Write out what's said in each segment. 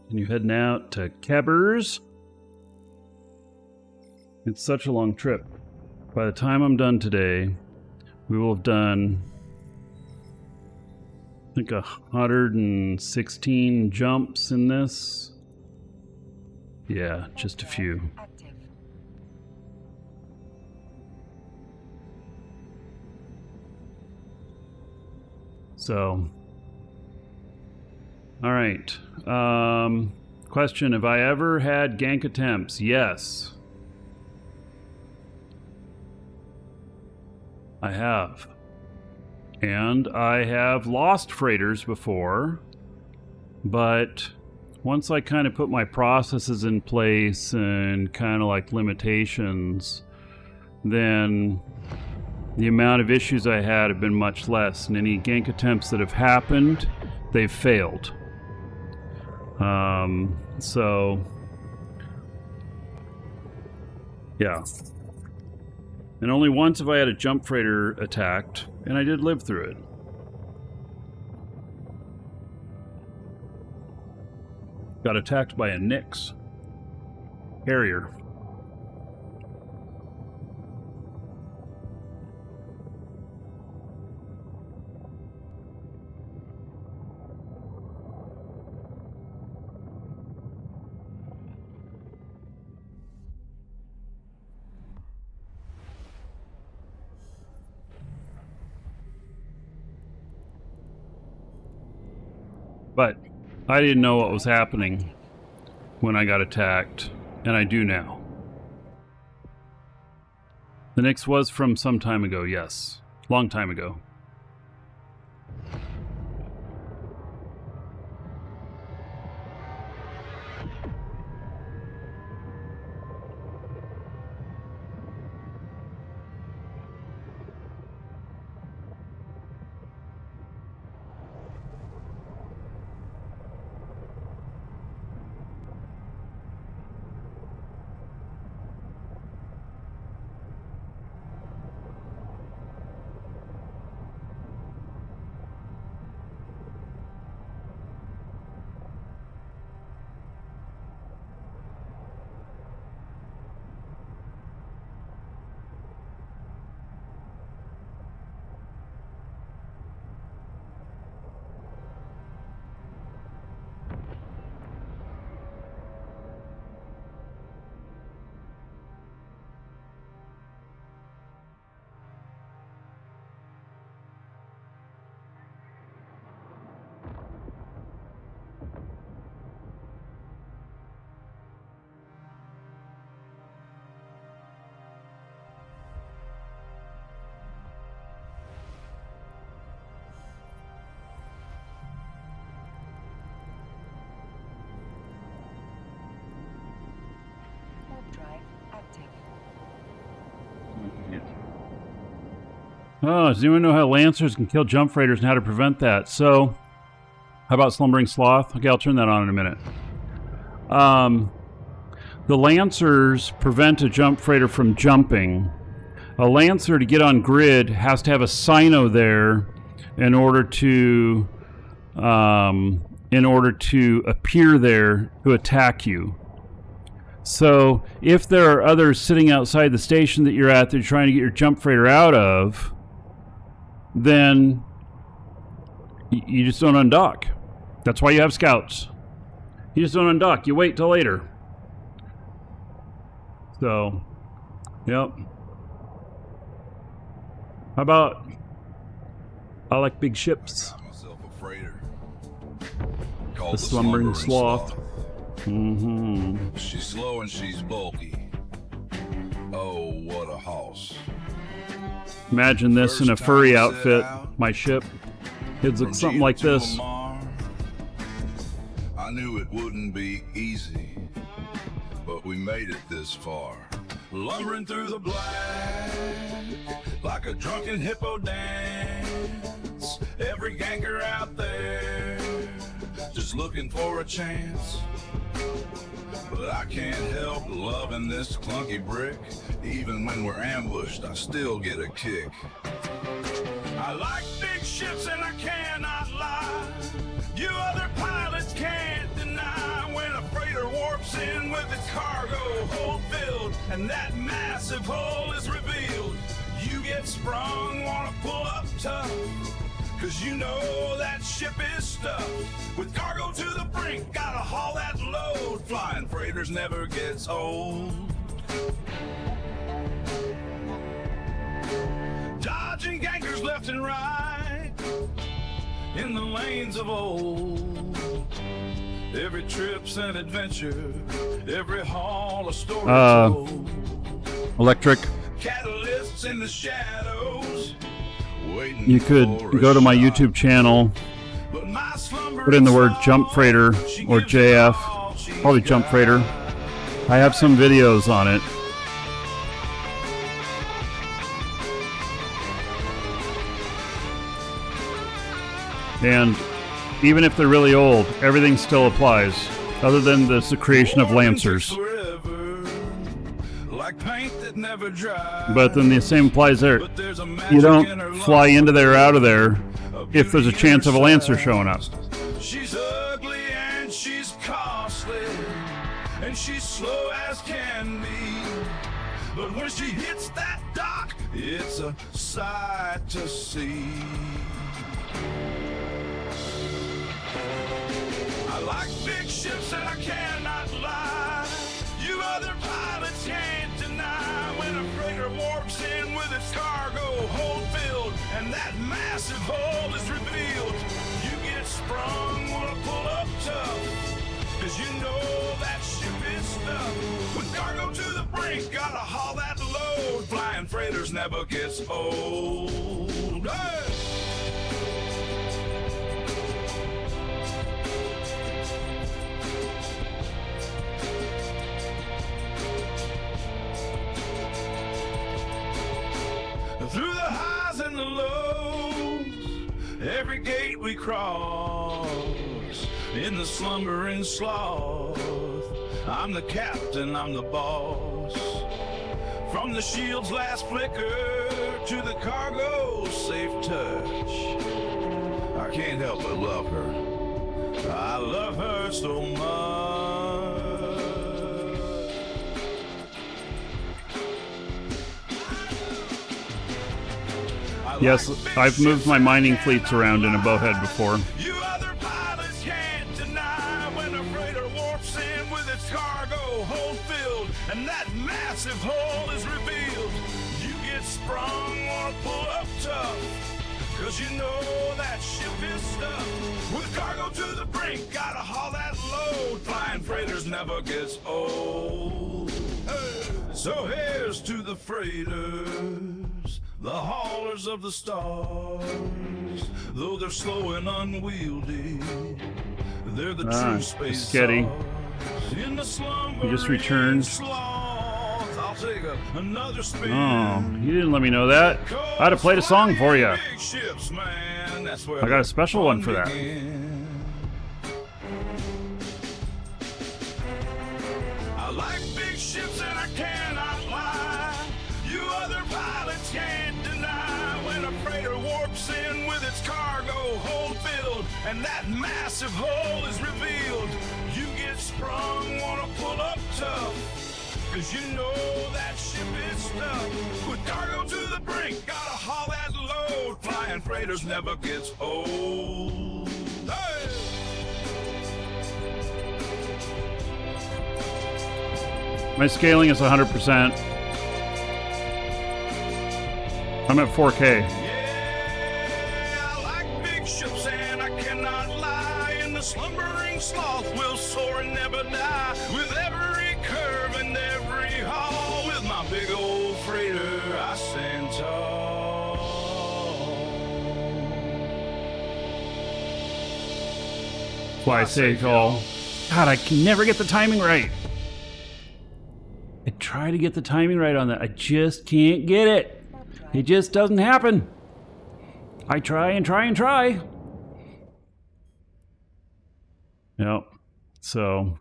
And you heading out to Kebbers. It's such a long trip. By the time I'm done today, we will have done, I think, 116 jumps in this. Yeah, just a few. So, all right. Question, have I ever had gank attempts? Yes. I have. And I have lost freighters before, but once I kind of put my processes in place and kind of like limitations, then the amount of issues I had have been much less, and any gank attempts that have happened, they've failed. So, yeah. And only once have I had a jump freighter attacked, and I did live through it. Got attacked by a Nyx carrier. But I didn't know what was happening when I got attacked, and I do now. The Nyx was from some time ago, yes. Long time ago. Oh, does anyone know how Lancers can kill jump freighters and how to prevent that? So, how about Slumbering Sloth? Okay, I'll turn that on in a minute. The Lancers prevent a jump freighter from jumping. A Lancer, to get on grid, has to have a Sino there in order to appear there to attack you. So, if there are others sitting outside the station that you're at that you're trying to get your jump freighter out of, then you just don't undock. That's why you have scouts. You just don't undock. You wait till later. So, yep. How about, I like big ships. The Slumbering Sloth. Mm-hmm. She's slow and she's bulky. Oh, what a hoss. Imagine this in a furry outfit, my ship. It'd look something like this. I knew it wouldn't be easy, but we made it this far. Lumbering through the black, like a drunken hippo dance. Every ganker out there, just looking for a chance. But I can't help loving this clunky brick. Even when we're ambushed, I still get a kick. I like big ships and I cannot lie. You other pilots can't deny when and that massive hole is revealed. You get sprung, wanna pull up tough, 'cause you know that ship is stuffed with cargo to the brink, gotta haul that load. Flying freighters never gets old. Dodging gankers left and right in the lanes of old. Every trip's an adventure, every haul a story told. Electric. Catalysts in the shadows. You could go to my YouTube channel, put in the word Jump Freighter or JF, probably Jump Freighter. I have some videos on it. And even if they're really old, everything still applies, other than the creation of Lancers. But then the same applies there. You don't fly into there or out of there if there's a chance of a Lancer showing up. She's ugly and she's costly, and she's slow as can be. But when she hits that dock, it's a sight to see. I like big ships and I cannot lie. You other pilots can't deny when a freighter warps in with its cargo hold filled, and that massive hole is revealed. You get sprung, wanna pull up tough, 'cause you know that ship is stuffed with cargo to the brink, gotta haul that load. Flying freighters never gets old. Hey! Through the highs and the lows, every gate we cross, in the slumbering sloth, I'm the captain, I'm the boss. From the shield's last flicker to the cargo's safe touch, I can't help but love her. I love her so much. Yes, I've moved my mining fleets around in a bowhead before. You other pilots can't deny when a freighter warps in with its cargo hold filled, and that massive hole is revealed. You get sprung, wanna pull up tough, 'cause you know that ship is stuffed with cargo to the brink, gotta haul that load. Flying freighters never gets old. Hey. So here's to the freighters, the haulers of the stars. Though they're slow and unwieldy, they're the true space Sketty. In the He just returned. sloth, I'll take another spin. Oh, you didn't let me know that. I'd have played a song for you. Big ships, man, that's where I got a special one for that. I like big ships and I cannot lie. You other pilots can't deny when a freighter warps in with its cargo hold filled, and that massive hole is revealed. You get sprung, wanna pull up tough, 'cause you know that ship is stuffed with cargo to the brink, gotta haul that load. Flying freighters never gets old. Hey! My scaling is 100%. I'm at 4K. Yeah, I like big ships and I cannot lie. And the slumbering sloth will soar and never die. With every curve and every haul, with my big old freighter, I stand tall. That's why I say all. God, I can never get the timing right. I try to get the timing right on that. I just can't get it. It just doesn't happen. I try and try and try. Yep. So.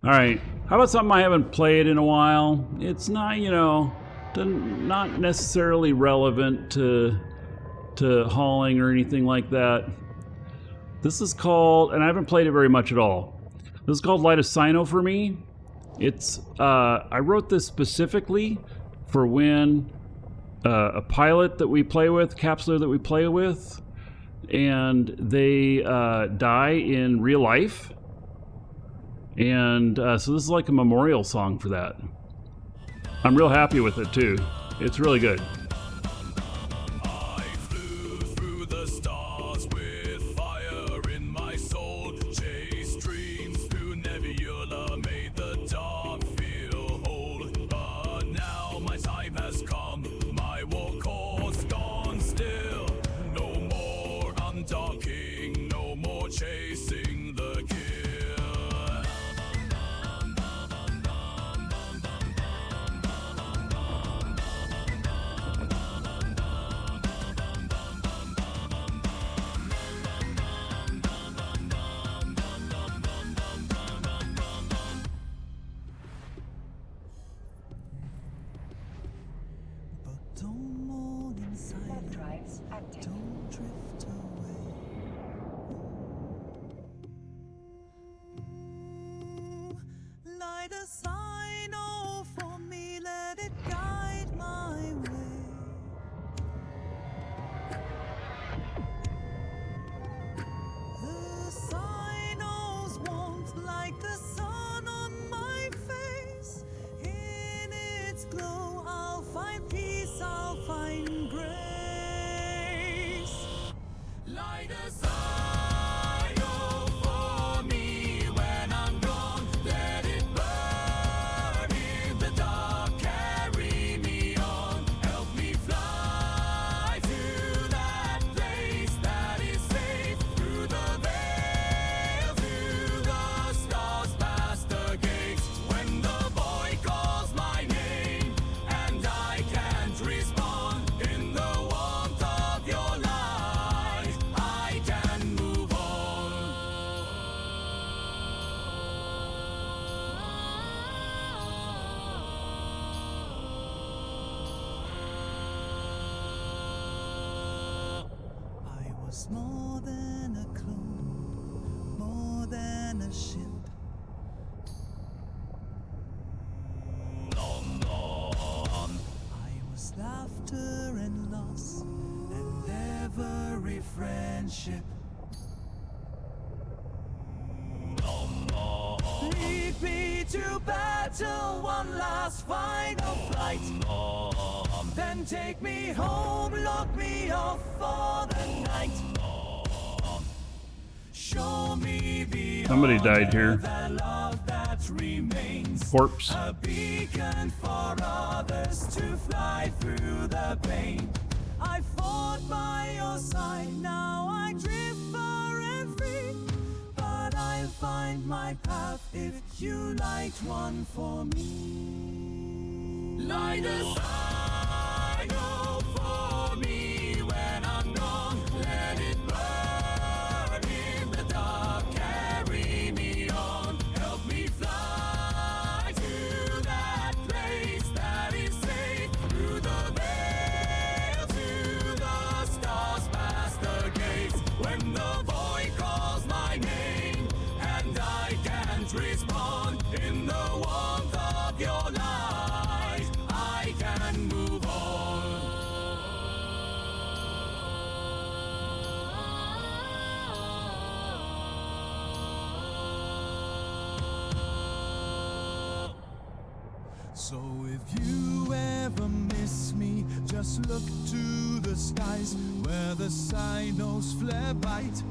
Alright. How about something I haven't played in a while? It's not, you know, not necessarily relevant to hauling or anything like that. This is called, and I haven't played it very much at all. This is called Light a Sino for Me. It's I wrote this specifically for when a pilot that we play with, capsuler that we play with, and they die in real life. And so this is like a memorial song for that. I'm real happy with it too. It's really good. I flew through the stars with fire in my soul. Chased dreams through nebula, made the dark feel whole. But now my time has come, my war core's gone still. No more undocking, no more chasing the kill. But don't mourn in silence. Drives active. Don't drift away. Light a sign, oh, for me, let it guide my way. The signals warmth like the sun on my face. In its glow, I'll find peace, I'll find grace. Light a sign, oh, for me when I'm gone. Let it burn in the dark, carry me on. Help me fly to that place that is safe. Through the veil, to the stars, past the gates. When the boy calls my name and I can't respond, in the warmth of your light, I can move on. I was more than a clone, more than a ship. I was laughter and loss, and every friendship. Lead me to battle, one last final flight. Then take me home, lock me off for the night. Show me the Somebody died here. the love that remains. Corpse. A beacon for others to fly through the pain. I fought by your side, now I drift far and free. But I'll find my path if you light one for me. Light a sign, oh, for me when I'm gone. Let it burn in the dark, carry me on. Help me fly to that place that is safe. Through the veil, to the stars, past the gates. When the boy calls my name and I can't respond, in the warmth of your light, I can move on. So if you ever miss me, just look to the skies where the signals flare bright.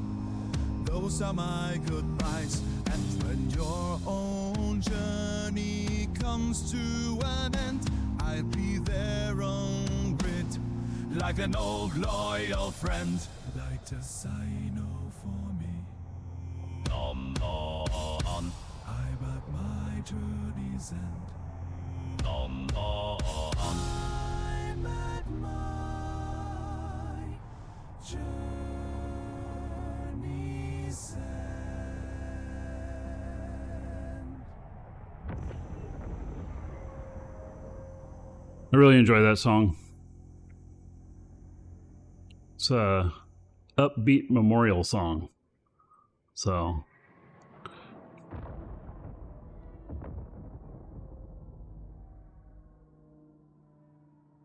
Those are my goodbyes. And when your own journey comes to an end, I'll be there on grid, like an old loyal friend. Light a signal for me. On. I'm at my journey's end. On. I'm at my journey's end. I really enjoy that song. It's a upbeat memorial song. So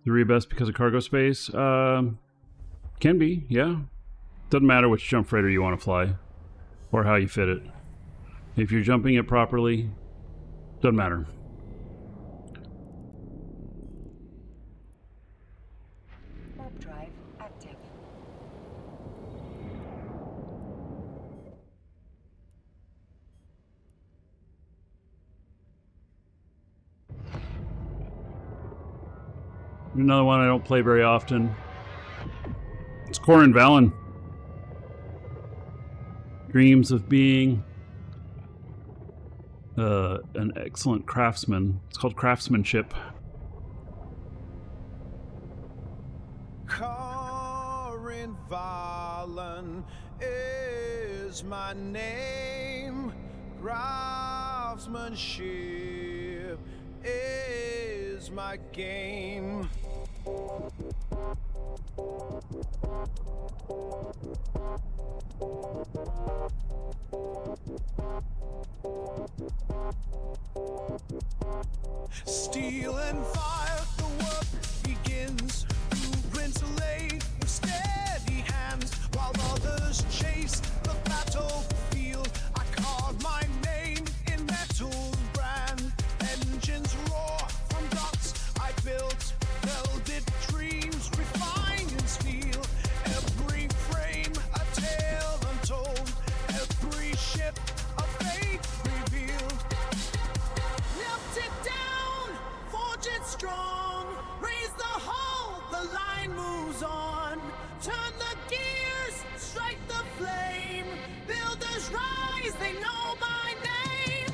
3 best because of cargo space? Can be, yeah. Doesn't matter which jump freighter you want to fly or how you fit it. If you're jumping it properly, doesn't matter. Warp drive active. Another one I don't play very often. It's Corin Valen. Dreams of being an excellent craftsman. It's called Craftsmanship. Corin Valen is my name. Craftsmanship is my game. Steel and fire, the work begins. Blueprints laid with steady hands, while others chase the battlefield. I carve my name in metal's brand. Engines roar from dots I built. Welded dreams refined in steel. Every frame a tale untold. Every ship a fate revealed. Melt it down, forge it strong. Raise the hull, the line moves on. Turn the gears, strike the flame. Builders rise, they know my name.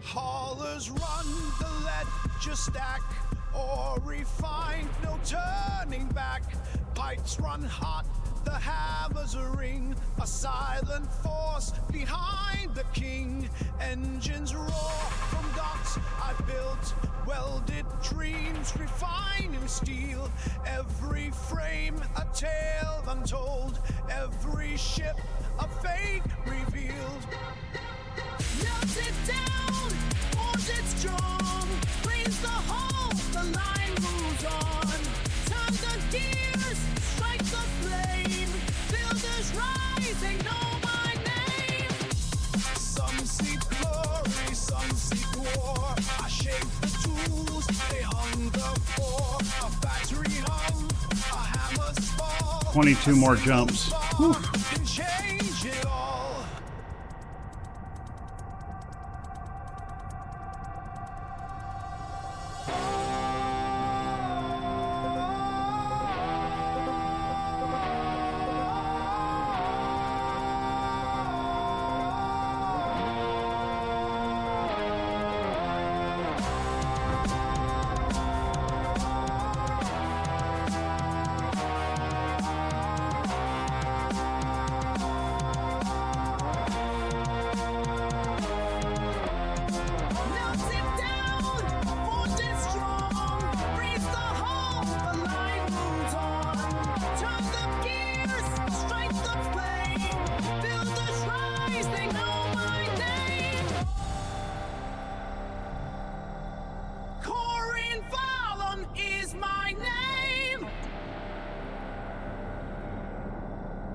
Haulers run, the ledger stack, or refined, no turning back. Pipes run hot, the hammers ring, a silent force behind the king. Engines roar from docks I built, welded dreams refined in steel. Every frame a tale untold, every ship a fate revealed. Melt it down, forge it strong. Raise the hull, the line moves on. Turn the gears, strike the flame. Builders rise, they know my name. Some seek glory, some seek war. I shape the tools, they hunger for. A factory hum, a hammer's fall. 22 more jumps. Whew. Can change it all.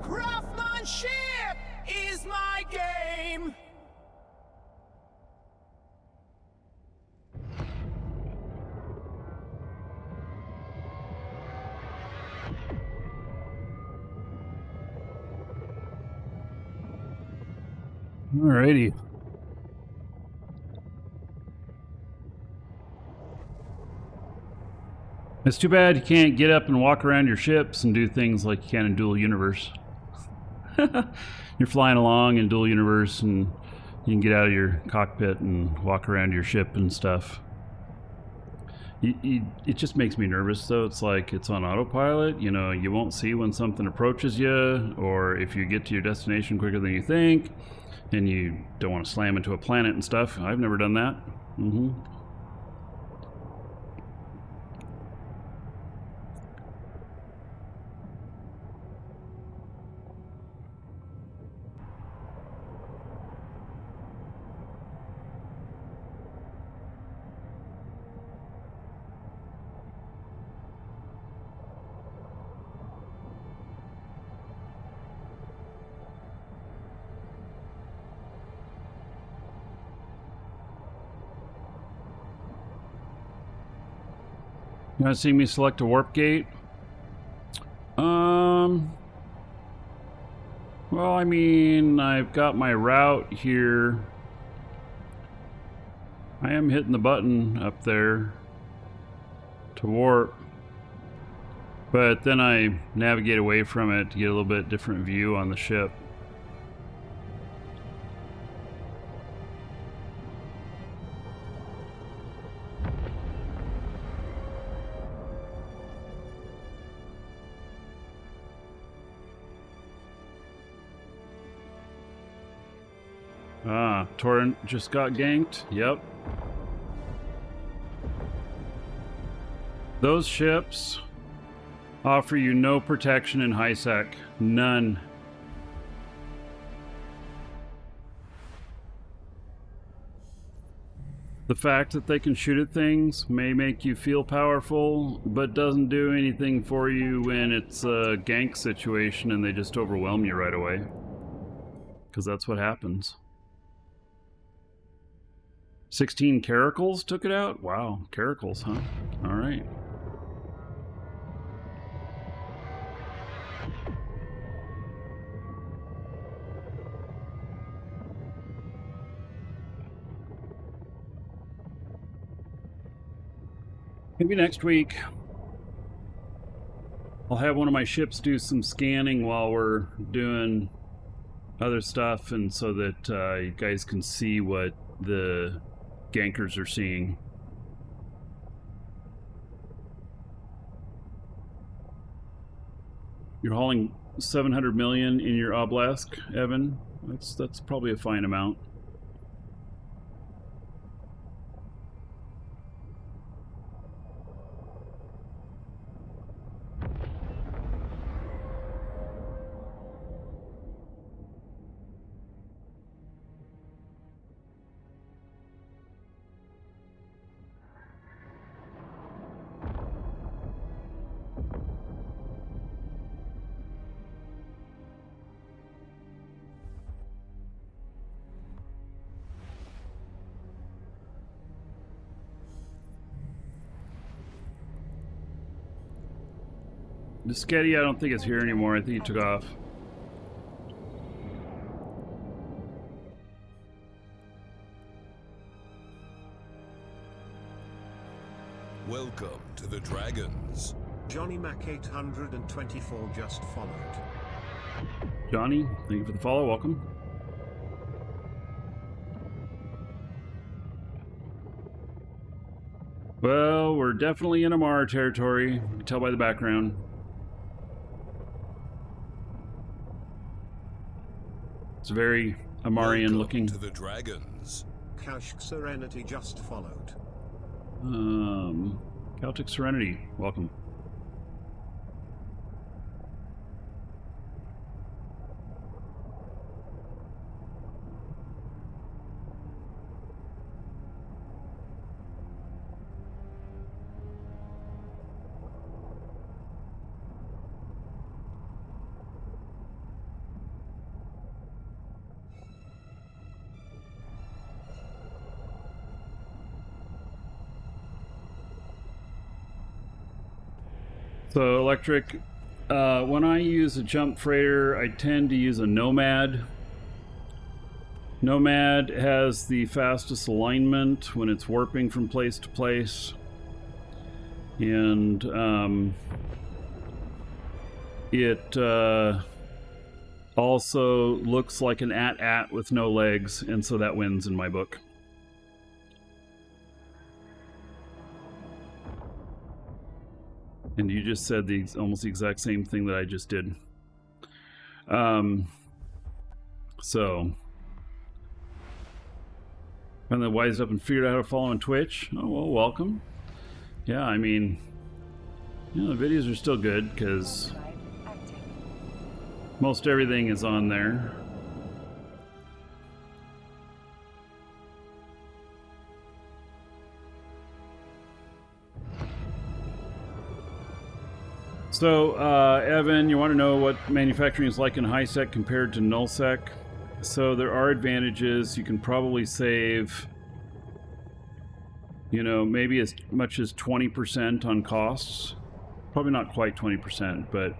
Craftsmanship is my game. Alrighty. It's too bad you can't get up and walk around your ships and do things like you can in Dual Universe. You're flying along in Dual Universe and you can get out of your cockpit and walk around your ship and stuff. It just makes me nervous though. It's like it's on autopilot. You know, you won't see when something approaches you, or if you get to your destination quicker than you think and you don't want to slam into a planet and stuff. I've never done that. Mm-hmm. You want to see me select a warp gate? Well, I mean, I've got my route here. I am hitting the button up there to warp. But then I navigate away from it to get a little bit different view on the ship. Ah, Torrent just got ganked. Yep. Those ships offer you no protection in high sec. None. The fact that they can shoot at things may make you feel powerful, but doesn't do anything for you when it's a gank situation and they just overwhelm you right away. Because that's what happens. 16 caracals took it out? Wow, caracals, huh? Alright. Maybe next week I'll have one of my ships do some scanning while we're doing other stuff, and so that you guys can see what the gankers are seeing. You're hauling 700 million in your obelisk, Evan. That's probably a fine amount. The Sketty, I don't think is here anymore. I think he took off. Welcome to the Dragons. Johnny Mac 824 just followed. Johnny, thank you for the follow. Welcome. Well, we're definitely in Amara territory. You can tell by the background. It's very Amarian looking. To the Dragons. Kaushk Serenity just followed. Celtic Serenity, welcome. So electric, when I use a jump freighter, I tend to use a Nomad. Nomad has the fastest alignment when it's warping from place to place. And it also looks like an AT-AT with no legs, and so that wins in my book. And you just said almost the exact same thing that I just did. So And then wised up and figured out how to follow on Twitch. Oh, well, welcome. Yeah, I mean, you know, the videos are still good because Drive active. most everything is on there. So, Evan, you want to know what manufacturing is like in high-sec compared to null-sec? So there are advantages. You can probably save, you know, maybe as much as 20% on costs. Probably not quite 20%, but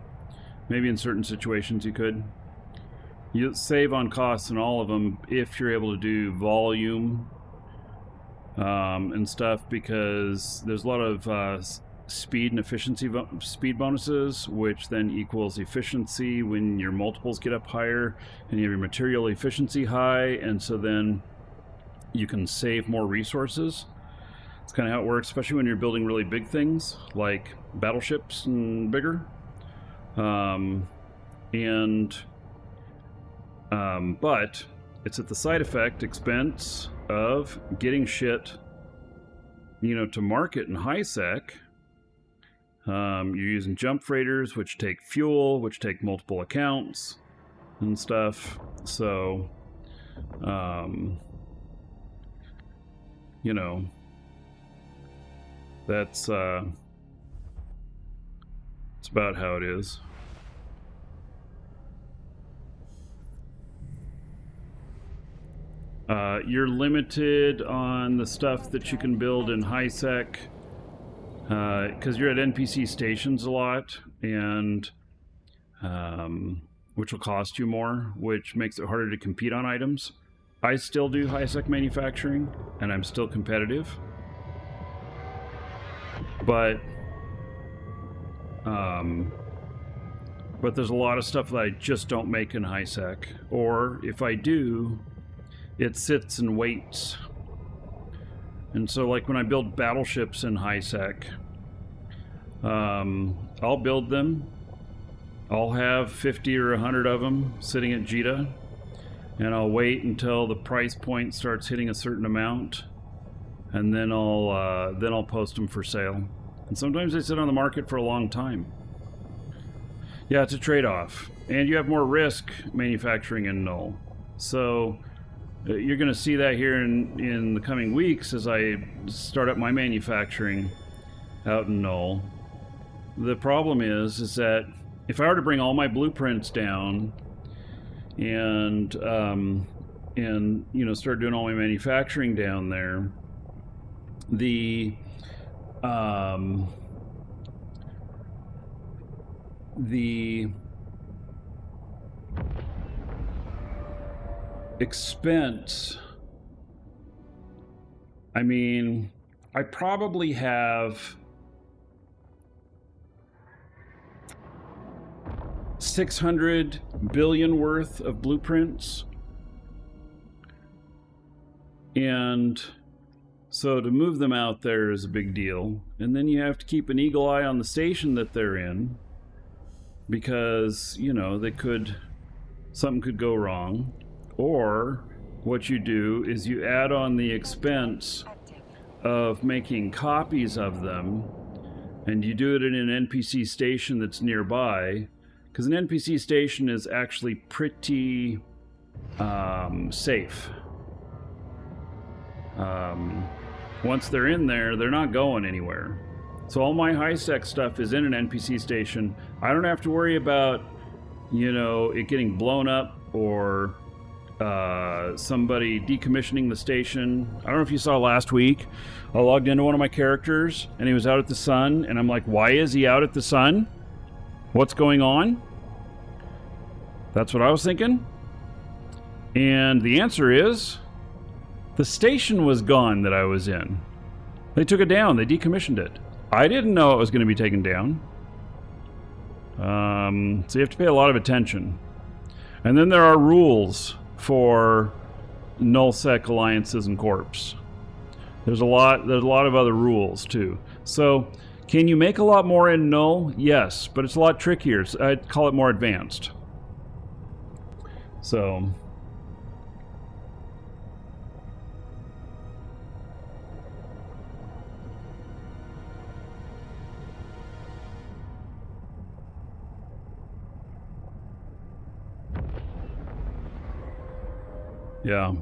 maybe in certain situations you could. You save on costs in all of them if you're able to do volume and stuff, because there's a lot of speed and efficiency speed bonuses, which then equals efficiency when your multiples get up higher and you have your material efficiency high, and so then you can save more resources. It's kind of how it works, especially when you're building really big things like battleships and bigger. But it's at the side effect expense of getting shit, you know, to market in high sec. You're using jump freighters, which take fuel, which take multiple accounts and stuff. So, you know, that's about how it is. You're limited on the stuff that you can build in high sec. Because you're at NPC stations a lot, and which will cost you more, which makes it harder to compete on items. I still do high-sec manufacturing, and I'm still competitive. But there's a lot of stuff that I just don't make in high-sec. Or if I do, it sits and waits. And so, like, when I build battleships in high-sec, I'll build them. I'll have 50 or 100 of them sitting at JITA, and I'll wait until the price point starts hitting a certain amount, and then I'll post them for sale. And sometimes they sit on the market for a long time. Yeah, it's a trade-off. And you have more risk manufacturing in null. So you're going to see that here in the coming weeks as I start up my manufacturing out in null. The problem is that if I were to bring all my blueprints down and you know, start doing all my manufacturing down there, the expense, I mean, I probably have 600 billion worth of blueprints, and so to move them out there is a big deal. And then you have to keep an eagle eye on the station that they're in, because, you know, something could go wrong. Or what you do is you add on the expense of making copies of them, and you do it in an NPC station that's nearby, because an NPC station is actually pretty safe. Once they're in there, they're not going anywhere. So all my high-sec stuff is in an NPC station. I don't have to worry about, you know, it getting blown up or somebody decommissioning the station. I don't know if you saw last week, I logged into one of my characters and he was out at the sun, and I'm like, why is he out at the sun? What's going on? That's what I was thinking. And the answer is, the station was gone that I was in. They took it down, they decommissioned it. I didn't know it was going to be taken down. So you have to pay a lot of attention. And then there are rules for null-sec alliances and corps. There's a lot of other rules too. So can you make a lot more in null? Yes, but it's a lot trickier. I'd call it more advanced. So Yeah.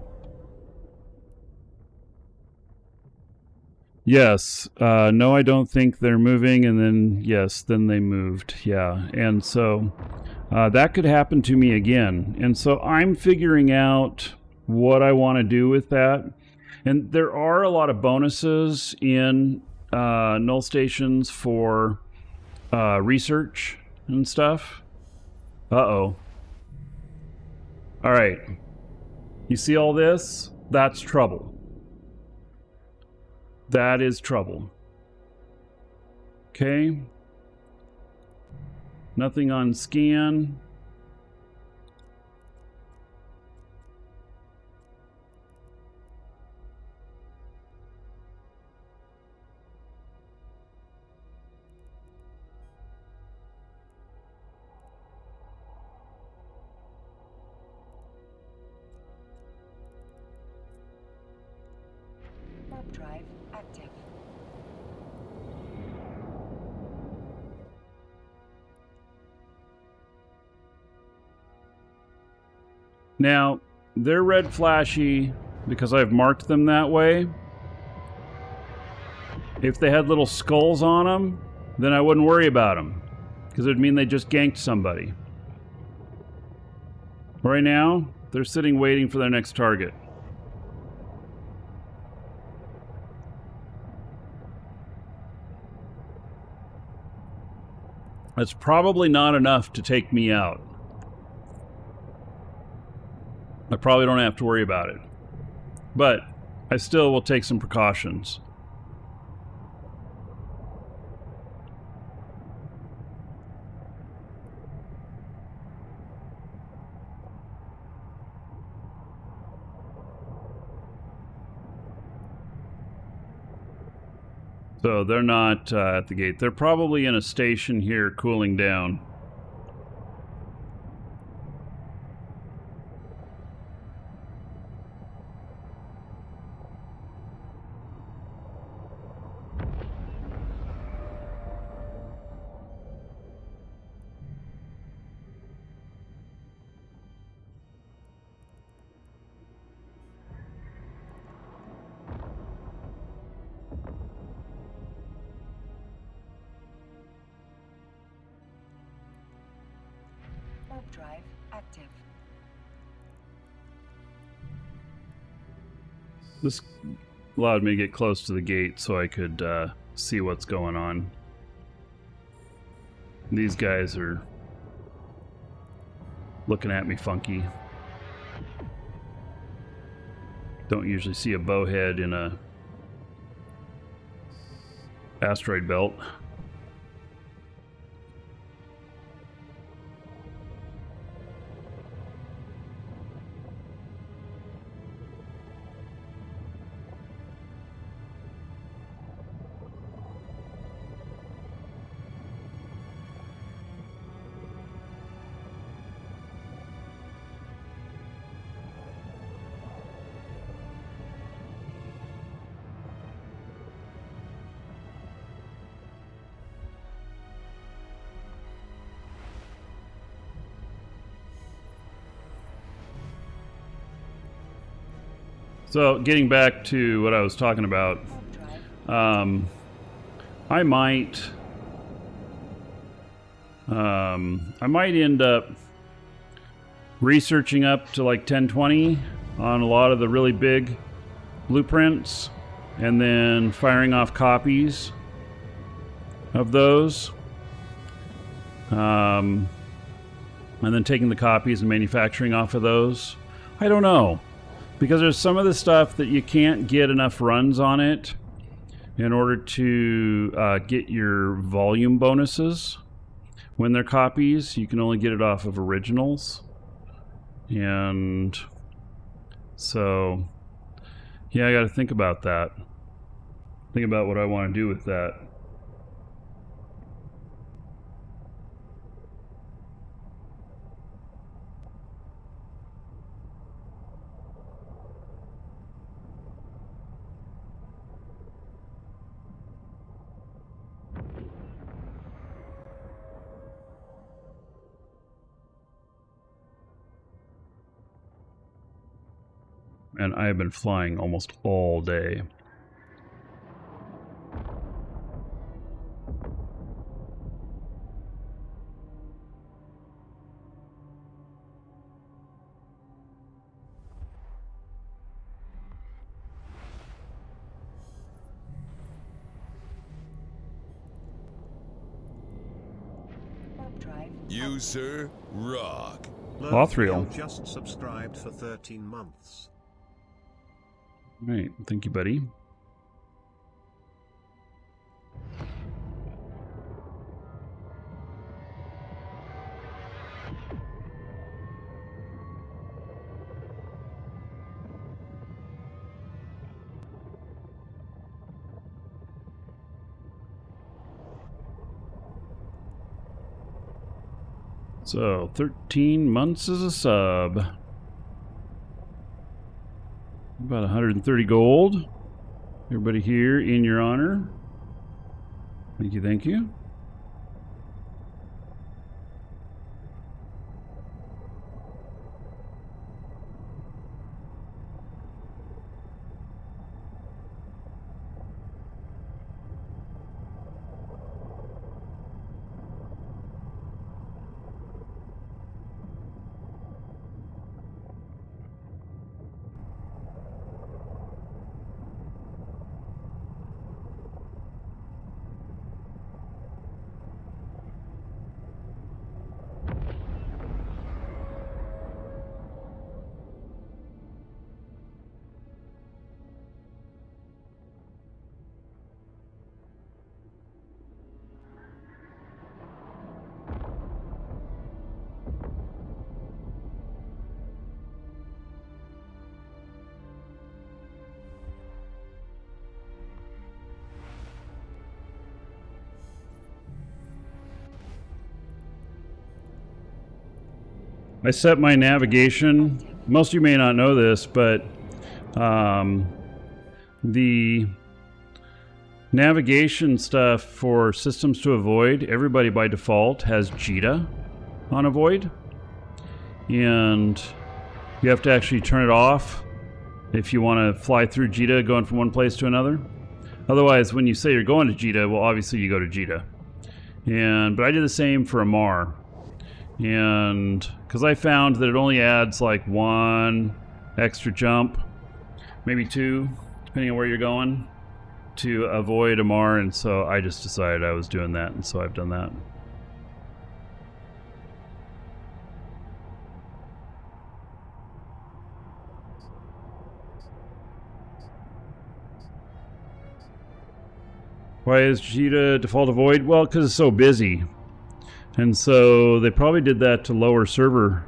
Yes. No, I don't think they're moving. And then, yes, then they moved. Yeah. And so that could happen to me again. And so I'm figuring out what I want to do with that. And there are a lot of bonuses in null stations for research and stuff. Uh-oh. All right. You see all this? That's trouble. That is trouble. Okay. Nothing on scan. Warp drive active. Now, they're red flashy because I've marked them that way. If they had little skulls on them, then I wouldn't worry about them, because it would mean they just ganked somebody. Right now, they're sitting waiting for their next target. That's probably not enough to take me out. I probably don't have to worry about it. But I still will take some precautions. So they're not at the gate. They're probably in a station here cooling down. Warp drive active. This allowed me to get close to the gate so I could see what's going on. These guys are looking at me funky. Don't usually see a bowhead in a asteroid belt. So getting back to what I was talking about, I might end up researching up to like 1020 on a lot of the really big blueprints, and then firing off copies of those, and then taking the copies and manufacturing off of those. I don't know. Because there's some of the stuff that you can't get enough runs on it in order to get your volume bonuses when they're copies. You can only get it off of originals. And so, yeah, I got to think about that. Think about what I want to do with that. and I have been flying almost all day. Warp drive. You, sir, rock. Lothriel. Just subscribed for 13 months. All right, thank you, buddy. So, 13 months as a sub. About 130 gold. Everybody here in your honor. Thank you, thank you. I set my navigation. Most of you may not know this, but the navigation stuff for systems to avoid, everybody by default has JITA on avoid. And you have to actually turn it off if you want to fly through JITA going from one place to another. Otherwise, when you say you're going to JITA, well, obviously you go to JITA. But I did the same for Amar. And because I found that it only adds like one extra jump, maybe two, depending on where you're going, to avoid Amar, and so I just decided I was doing that, and so I've done that. Why is JITA default avoid? Well, because it's so busy. And so they probably did that to lower server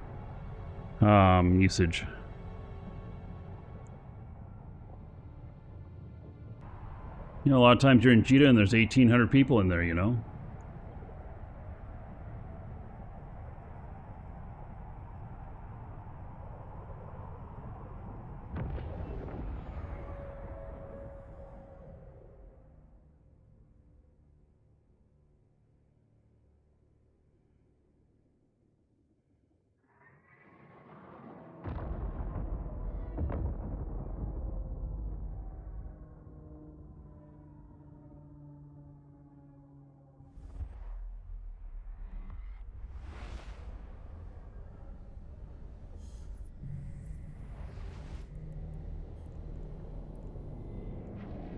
usage. You know, a lot of times you're in JITA and there's 1,800 people in there, you know?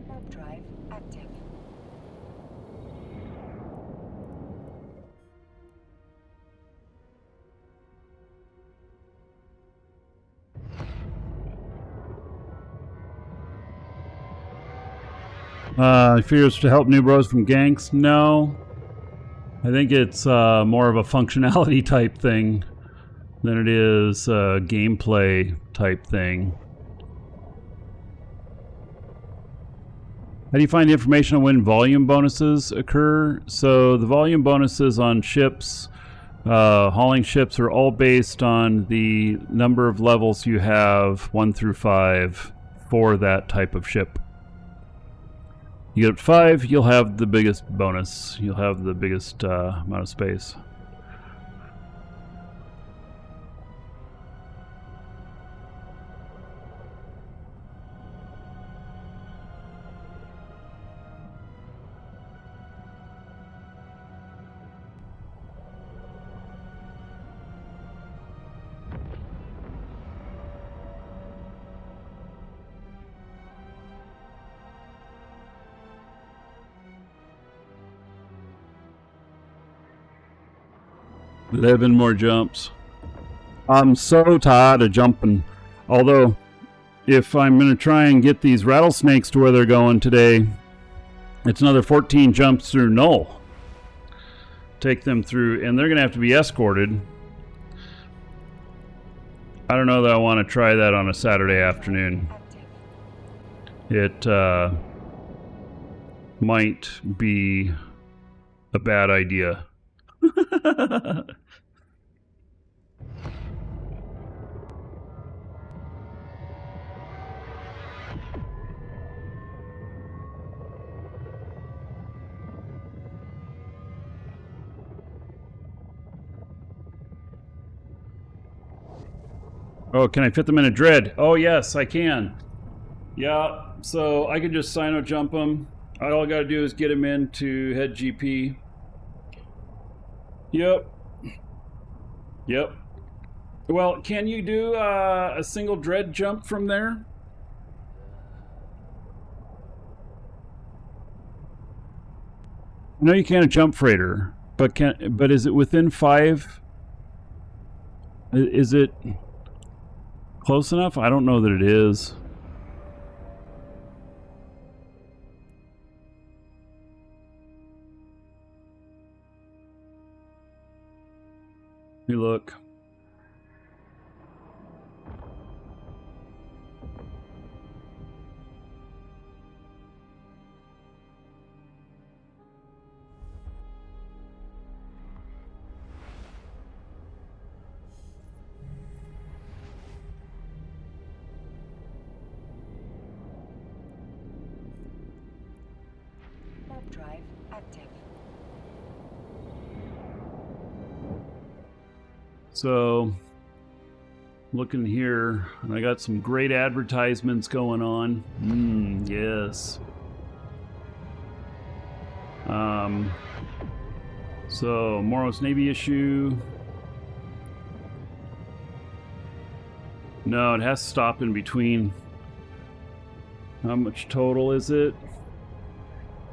Warp drive active. Fears to help new bros from ganks? No. I think it's more of a functionality type thing than it is a gameplay type thing. How do you find the information on when volume bonuses occur? So the volume bonuses on ships, hauling ships, are all based on the number of levels you have, 1 through 5, for that type of ship. You get up to 5, you'll have the biggest bonus. You'll have the biggest amount of space. 11 more jumps. I'm so tired of jumping. Although, if I'm going to try and get these rattlesnakes to where they're going today, it's another 14 jumps through Null. Take them through, and they're going to have to be escorted. I don't know that I want to try that on a Saturday afternoon. It might be a bad idea. Oh, can I fit them in a dread? Oh, yes, I can. Yeah, so I can just Sino jump them. All I gotta do is get them into head GP. Yep. Yep. Well, can you do a single dread jump from there? No, you can't a jump freighter, but is it within 5? Is it close enough? I don't know that it is. Let me look. Warp drive active. So, looking here, and I got some great advertisements going on. Yes. So, Moros Navy issue. No, it has to stop in between. How much total is it?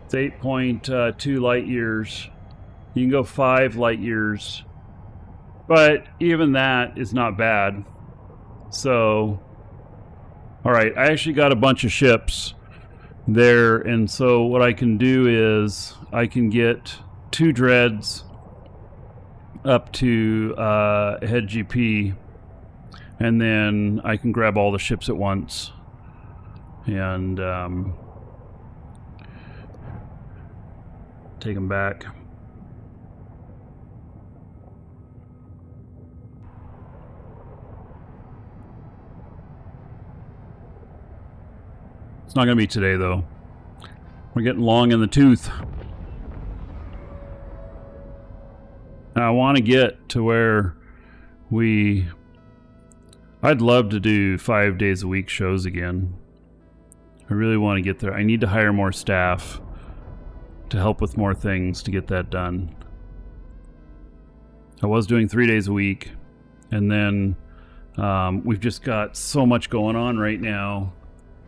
It's 8.2 light years. You can go 5 light years. But even that is not bad. So, alright, I actually got a bunch of ships there, and so what I can do is I can get 2 dreads up to head GP, and then I can grab all the ships at once and take them back. It's not going to be today, though. We're getting long in the tooth. I want to get to where I'd love to do 5 days a week shows again. I really want to get there. I need to hire more staff to help with more things to get that done. I was doing 3 days a week, and then we've just got so much going on right now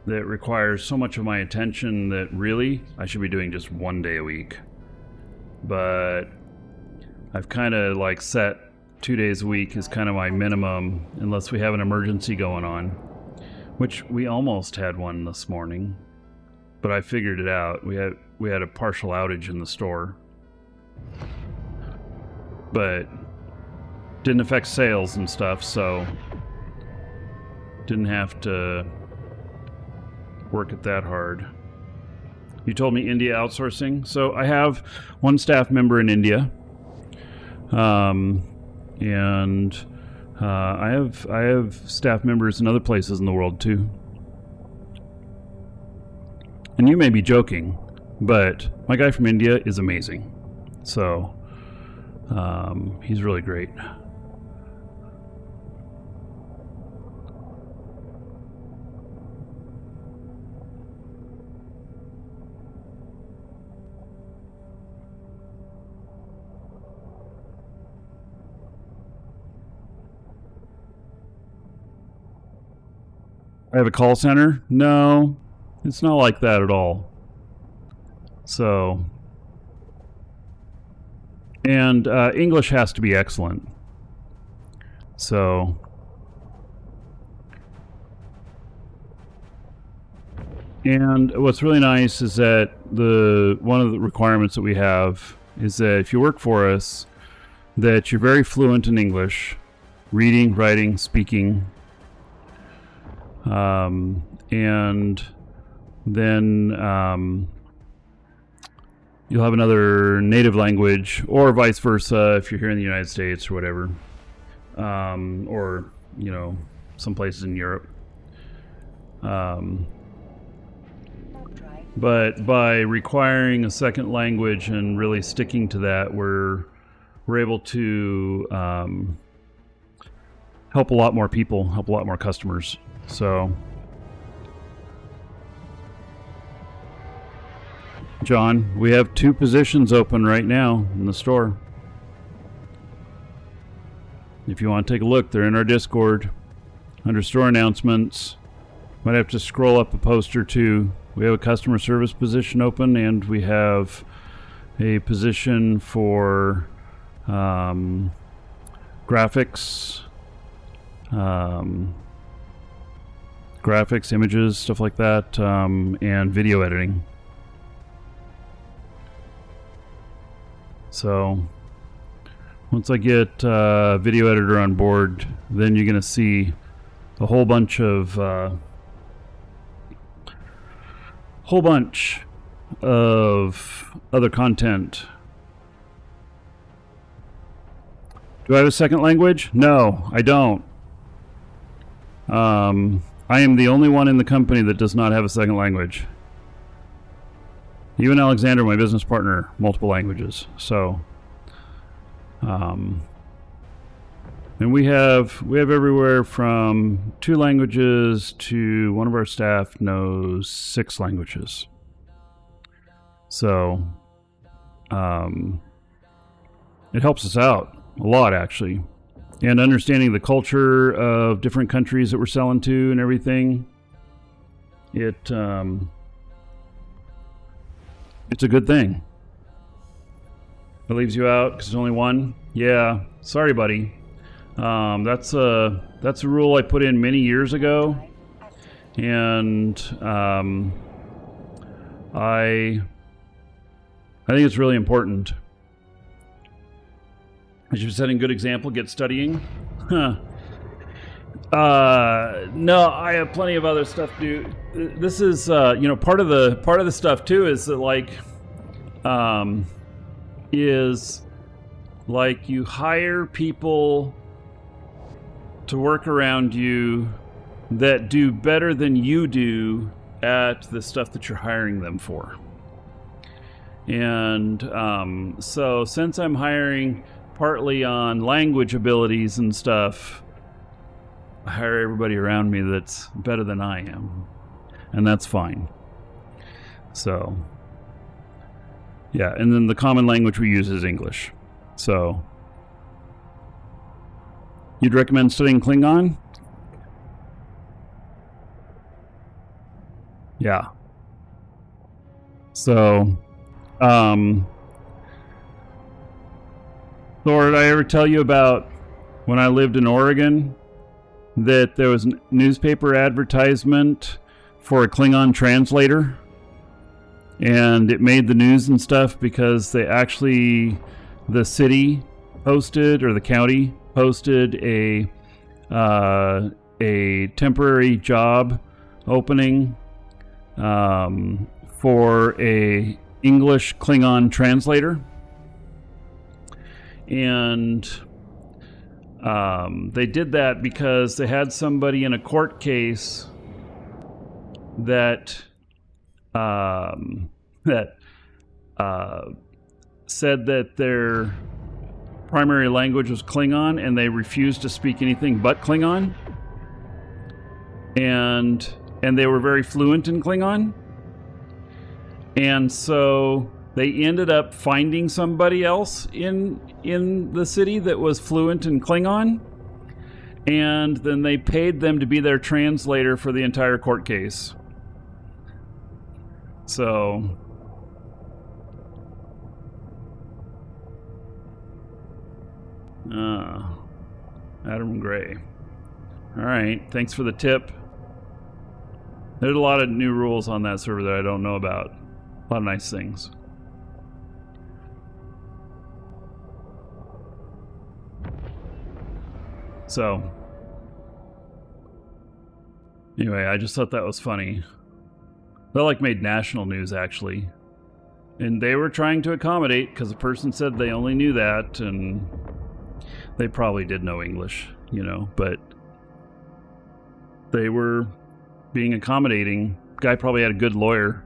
that requires so much of my attention that really I should be doing just 1 day a week. But I've kind of like set 2 days a week is kind of my minimum unless we have an emergency going on, which we almost had one this morning, but I figured it out. We had a partial outage in the store, but didn't affect sales and stuff, so didn't have to work it that hard. You told me India outsourcing, so I have one staff member in India, and I have staff members in other places in the world too. And you may be joking, but my guy from India is amazing. So he's really great. I have a call center? No, it's not like that at all. So, And English has to be excellent. So, and what's really nice is that one of the requirements that we have is that if you work for us, that you're very fluent in English, reading, writing, speaking, and then you'll have another native language, or vice versa if you're here in the United States or whatever, or some places in Europe. But by requiring a second language and really sticking to that, we're able to help a lot more people, help a lot more customers. So, John, we have 2 positions open right now in the store. If you want to take a look, they're in our Discord under store announcements. Might have to scroll up a post or two. We have a customer service position open, and we have a position for graphics, images, stuff like that, and video editing. So once I get video editor on board, then you're going to see a whole bunch of other content. Do I have a second language? No, I don't. I am the only one in the company that does not have a second language. Even Alexander, my business partner, multiple languages. So, and we have everywhere from 2 languages to one of our staff knows 6 languages. So, it helps us out a lot, actually. And understanding the culture of different countries that we're selling to and everything, it's a good thing. It leaves you out because there's only one. Yeah, sorry, buddy. That's a rule I put in many years ago, and I think it's really important. As you're setting a good example, get studying. No, I have plenty of other stuff to do. This is, part of the stuff too is that you hire people to work around you that do better than you do at the stuff that you're hiring them for. And so since I'm hiring partly on language abilities and stuff, I hire everybody around me that's better than I am. And that's fine. So, yeah, and then the common language we use is English. So, you'd recommend studying Klingon? Yeah. So, Thor, did I ever tell you about when I lived in Oregon that there was a newspaper advertisement for a Klingon translator? And it made the news and stuff because the city posted, or the county posted a temporary job opening for a English Klingon translator. And they did that because they had somebody in a court case that said that their primary language was Klingon, and they refused to speak anything but Klingon, and they were very fluent in Klingon, and so they ended up finding somebody else in the city that was fluent in Klingon, and then they paid them to be their translator for the entire court case. So, Adam Gray. Alright, thanks for the tip. There's a lot of new rules on that server that I don't know about. A lot of nice things. So, anyway, I just thought that was funny. That like made national news actually. And they were trying to accommodate because the person said they only knew that, and they probably did know English, you know, but they were being accommodating. Guy probably had a good lawyer.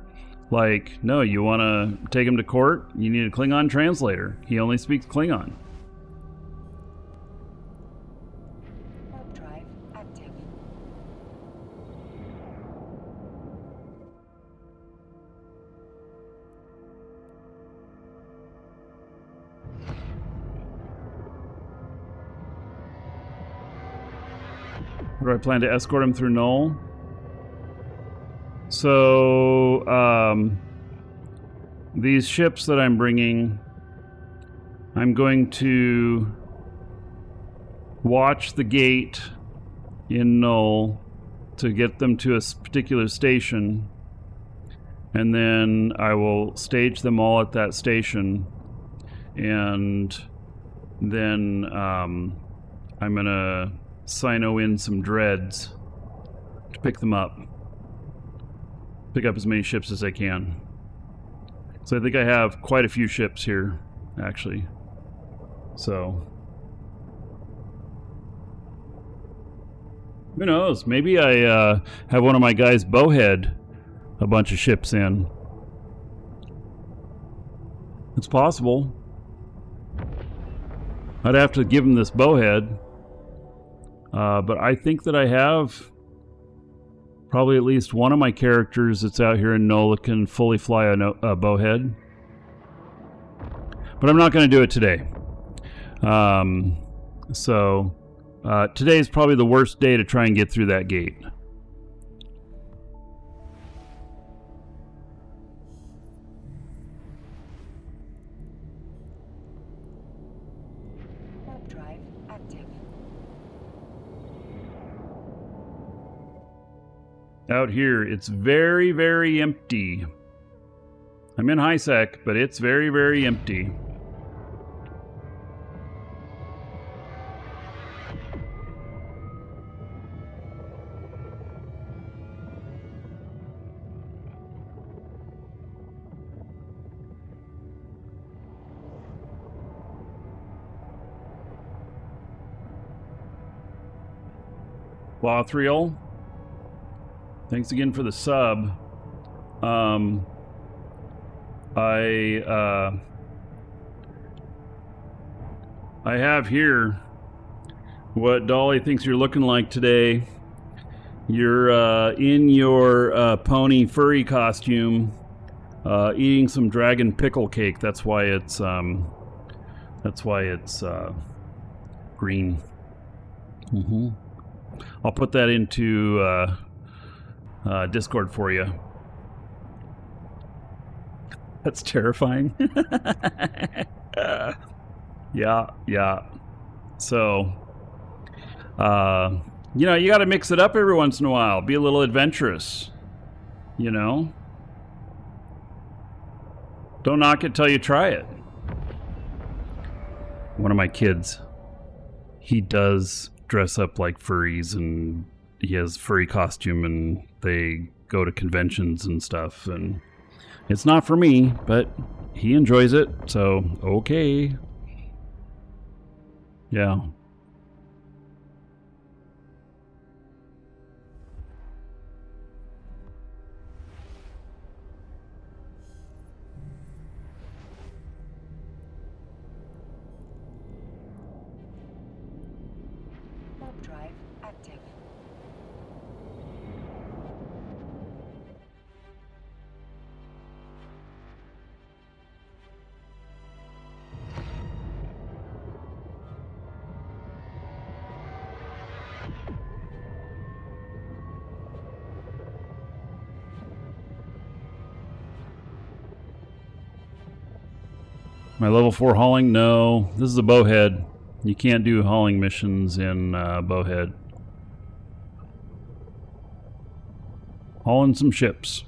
Like, no, you want to take him to court? You need a Klingon translator. He only speaks Klingon. Warp drive active. Where do I plan to escort him through Null? So, these ships that I'm bringing, I'm going to watch the gate in Null to get them to a particular station, and then I will stage them all at that station, and then I'm gonna sino in some dreads to pick them up. Pick up as many ships as I can. So I think I have quite a few ships here, actually. So, who knows? Maybe I have one of my guys bowhead a bunch of ships in. It's possible. I'd have to give him this bowhead. But I think that I have probably at least one of my characters that's out here in Null that can fully fly a bowhead. But I'm not going to do it today. Today is probably the worst day to try and get through that gate. Warp drive active. Out here, it's very, very empty. I'm in high sec, but it's very, very empty. Lothriel, thanks again for the sub. I have here what Dolly thinks you're looking like today. You're in your pony furry costume, eating some dragon pickle cake. That's why it's green. Mm-hmm. I'll put that into Discord for you. That's terrifying. Yeah. So, you know, you got to mix it up every once in a while. Be a little adventurous, you know? Don't knock it till you try it. One of my kids, he does dress up like furries, and he has furry costume, and they go to conventions and stuff, and it's not for me, but he enjoys it, so okay. Yeah. Warp drive active. My level 4 hauling? No. This is a bowhead. You can't do hauling missions in Bowhead. Hauling some ships.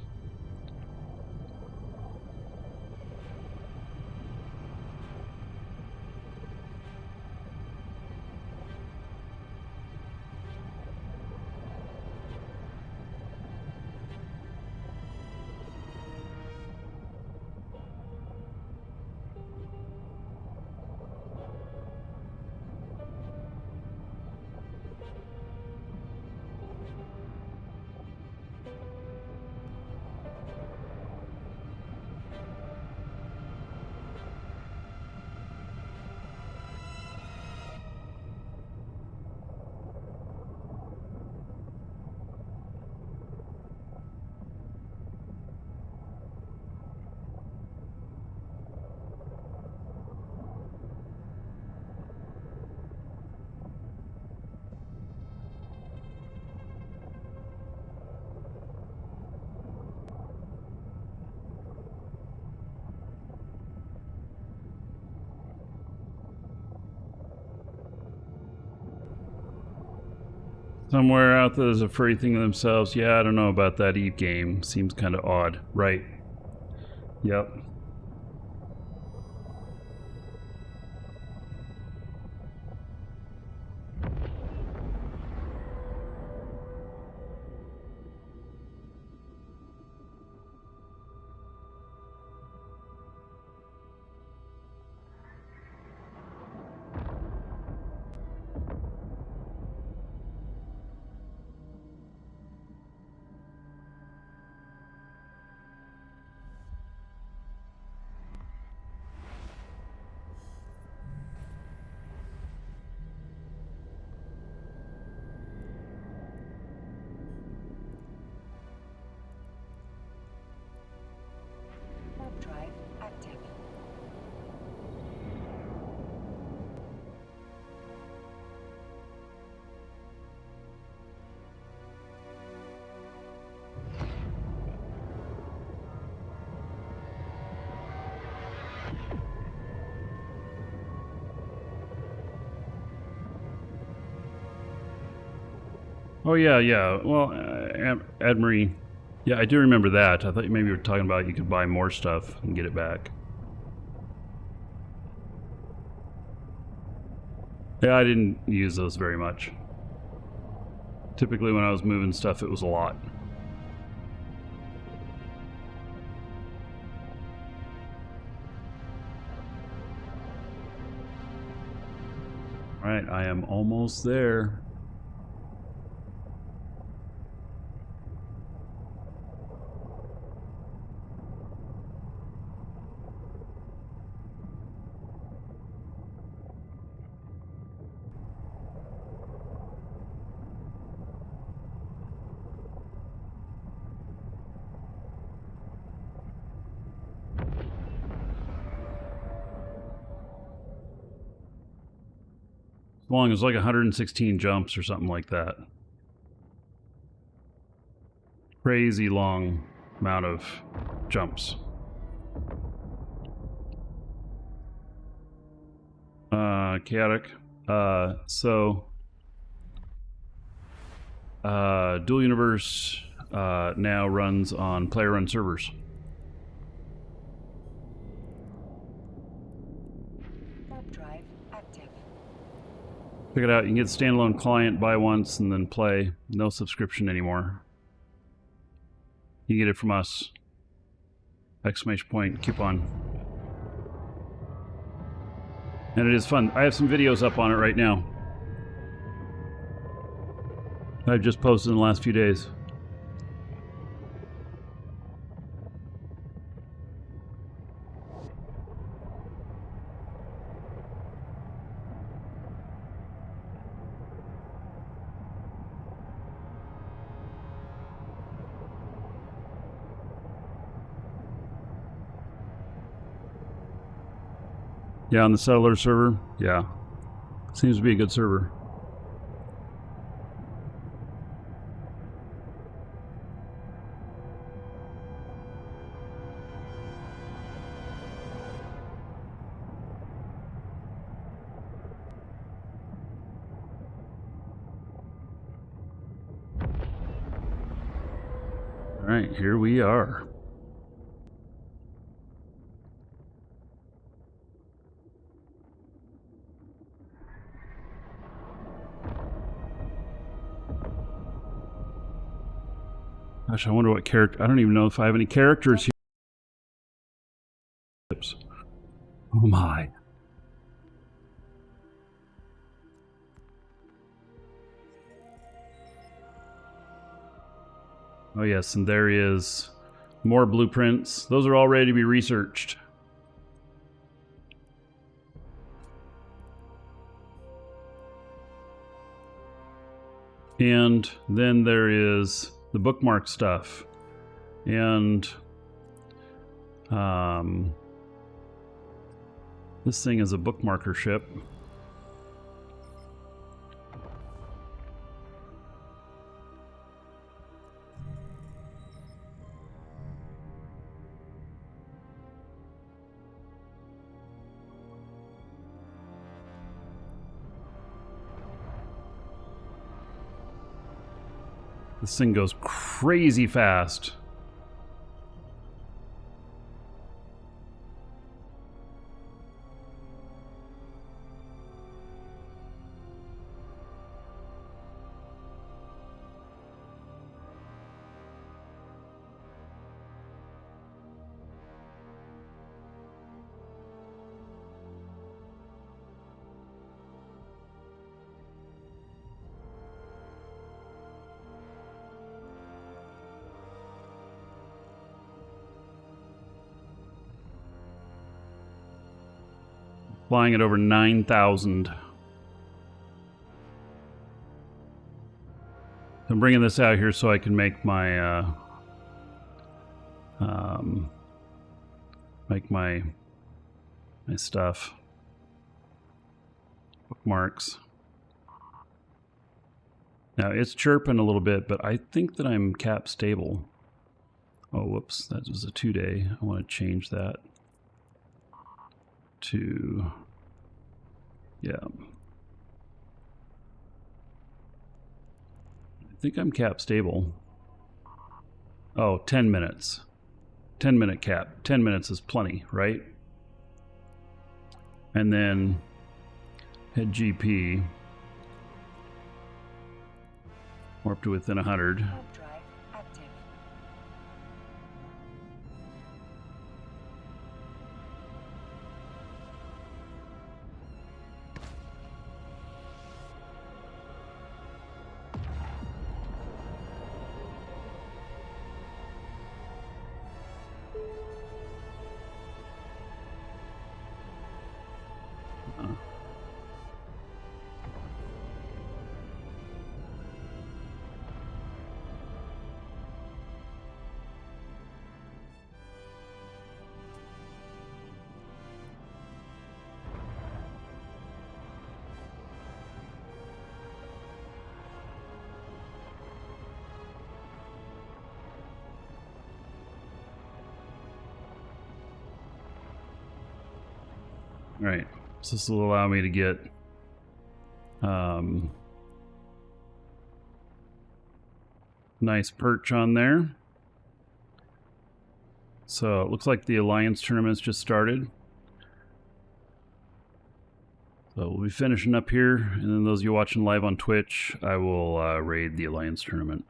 Somewhere out there's a furry thing themselves. Yeah, I don't know about that Eve game. Seems kind of odd. Right. Yep. Warp drive active. Oh yeah, yeah. Well, Admarie. Yeah, I do remember that. I thought maybe you were talking about you could buy more stuff and get it back. Yeah, I didn't use those very much. Typically when I was moving stuff, it was a lot. All right, I am almost there. Long as like 116 jumps or something like that. Crazy long amount of jumps. Chaotic. Dual Universe now runs on player-run servers. Warp drive active. Check it out. You can get the standalone client, buy once, and then play. No subscription anymore. You get it from us. Exclamation point, coupon. And it is fun. I have some videos up on it right now. I've just posted in the last few days. Yeah, on the settler server. Yeah. Seems to be a good server. Alright, here we are. Gosh, I wonder what character... I don't even know if I have any characters here. Oh my. Oh yes, and there is more blueprints. Those are all ready to be researched. And then there is the bookmark stuff. And this thing is a bookmarker ship. This thing goes crazy fast. Flying at over 9,000. I'm bringing this out here so I can make my my stuff. Bookmarks. Now it's chirping a little bit, but I think that I'm cap stable. Oh, whoops, that was a 2-day. I want to change that to, yeah. I think I'm cap stable. Oh, 10 minutes. 10-minute cap. 10 minutes is plenty, right? And then head GP. Warp to within 100. Warp drive active. All right, so this will allow me to get nice perch on there. So it looks like the Alliance tournament's just started. So we'll be finishing up here, and then those of you watching live on Twitch, I will raid the Alliance tournament.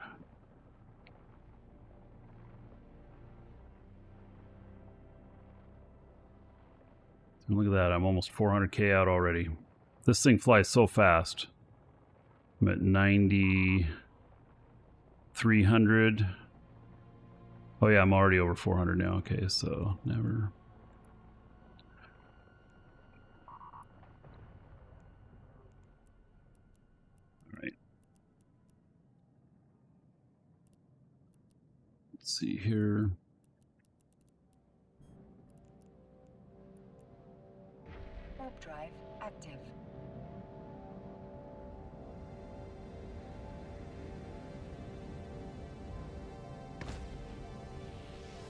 And look at that, I'm almost 400k out already. This thing flies so fast. I'm at 9,300. Oh yeah, I'm already over 400 now. Okay, so never. All right. Let's see here. Warp drive active.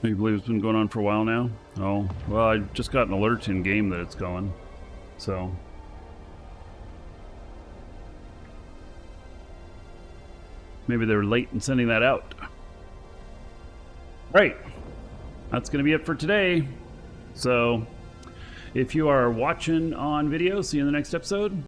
You believe it's been going on for a while now? Oh, well, I just got an alert in game that it's going. So. Maybe they were late in sending that out. Right. That's going to be it for today. So if you are watching on video, see you in the next episode.